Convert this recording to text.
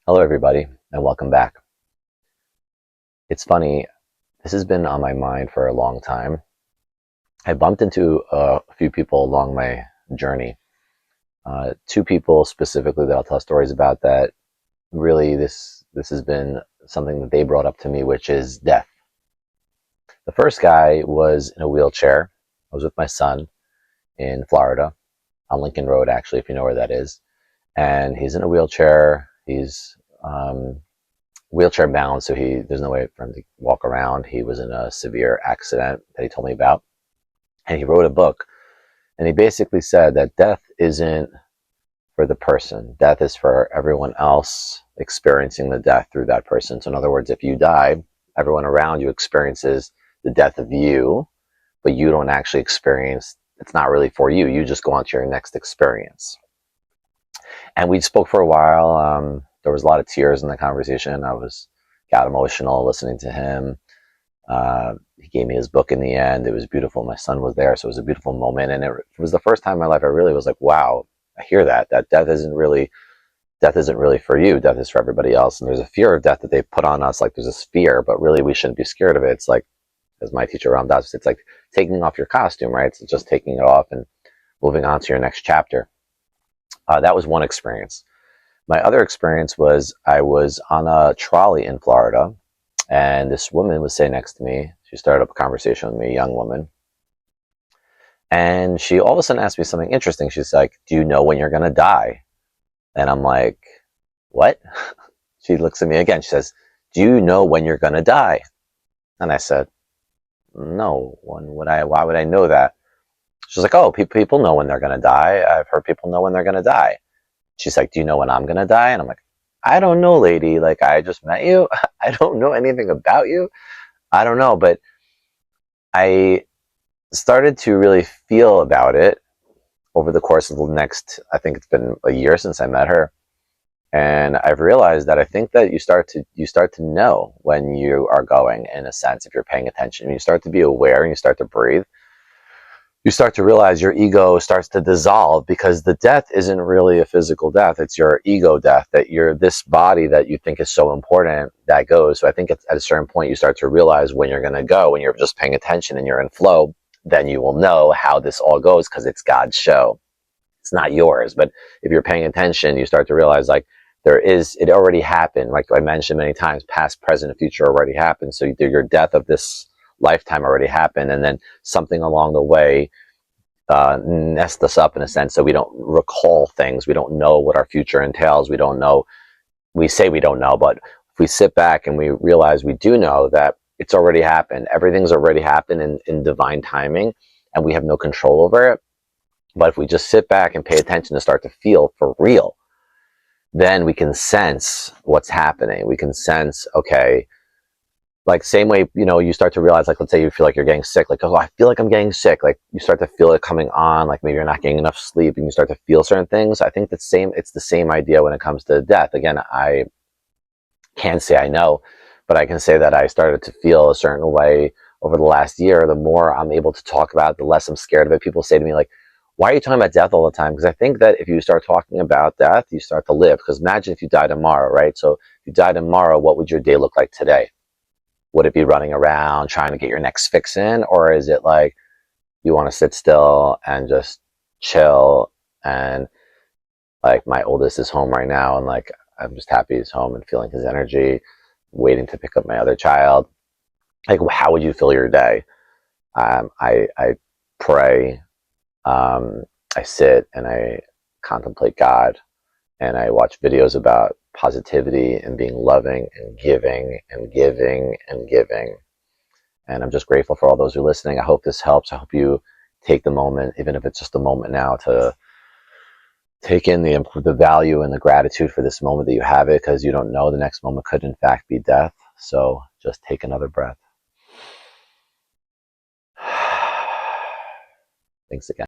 Hello, everybody, and welcome back. It's funny, this has been on my mind for a long time. I bumped into a few people along my journey. Two people specifically that I'll tell stories about that really this has been something that they brought up to me, which is death. The first guy was in a wheelchair. I was with my son in Florida, on Lincoln Road, actually, if you know where that is. And he's in a wheelchair. He's wheelchair bound, so there's no way for him to walk around. He was in a severe accident that he told me about, and he wrote a book, and he basically said that death isn't for the person. Death is for everyone else experiencing the death through that person. So in other words, if you die, everyone around you experiences the death of you, but you don't actually experience, it's not really for you. You just go on to your next experience. And we spoke for a while. There was a lot of tears in the conversation. Got emotional listening to him. He gave me his book in the end. It was beautiful. My son was there, so it was a beautiful moment. And it was the first time in my life I really was like, wow, I hear that death isn't really for you. Death is for everybody else. And there's a fear of death that they put on us. Like there's this fear, but really we shouldn't be scared of it. It's like, as my teacher Ram Dass, it's like taking off your costume, right? It's just taking it off and moving on to your next chapter. That was one experience. My other experience was I was on a trolley in Florida, and this woman was sitting next to me. She started up a conversation with me, a young woman. And she all of a sudden asked me something interesting. She's like, "Do you know when you're going to die?" And I'm like, "What?" She looks at me again. She says, "Do you know when you're going to die?" And I said, "No, why would I know that?" She's like, "Oh, people know when they're going to die. I've heard people know when they're going to die." She's like, "Do you know when I'm going to die?" And I'm like, "I don't know, lady. Like, I just met you. I don't know anything about you. I don't know." But I started to really feel about it over the course of the next, I think it's been a year since I met her. And I've realized that I think that you start to know when you are going, in a sense, if you're paying attention. You start to be aware and you start to breathe. You start to realize your ego starts to dissolve, because the death isn't really a physical death. It's your ego death, that you're this body that you think is so important that goes. So I think at a certain point you start to realize when you're going to go. When you're just paying attention and you're in flow, then you will know how this all goes, because it's God's show. It's not yours. But if you're paying attention, you start to realize, like, it already happened. Like I mentioned many times, past, present, and future already happened. So your death of this lifetime already happened, and then something along the way nest us up, in a sense, so we don't recall things. We don't know what our future entails. We don't know. We say we don't know, but if we sit back and we realize we do know that it's already happened. Everything's already happened in divine timing, and we have no control over it. But if we just sit back and pay attention and start to feel for real, then we can sense what's happening. We can sense, okay, like same way, you start to realize, like, let's say you feel like you're getting sick, like, oh, I feel like I'm getting sick. Like you start to feel it coming on, like maybe you're not getting enough sleep and you start to feel certain things. I think it's the same idea when it comes to death. Again, I can't say I know, but I can say that I started to feel a certain way over the last year. The more I'm able to talk about it, the less I'm scared of it. People say to me, like, why are you talking about death all the time? Because I think that if you start talking about death, you start to live. Because imagine if you die tomorrow, right? So if you die tomorrow, what would your day look like today? Would it be running around trying to get your next fix in? Or is it like you want to sit still and just chill? And like my oldest is home right now, and like I'm just happy he's home and feeling his energy, waiting to pick up my other child. Like, how would you fill your day? I pray, I sit and I contemplate God, and I watch videos about positivity and being loving and giving and giving and giving. And I'm just grateful for all those who are listening. I hope this helps. I hope you take the moment, even if it's just a moment now, to take in the value and the gratitude for this moment that you have it, because you don't know, the next moment could in fact be death. So just take another breath. Thanks again.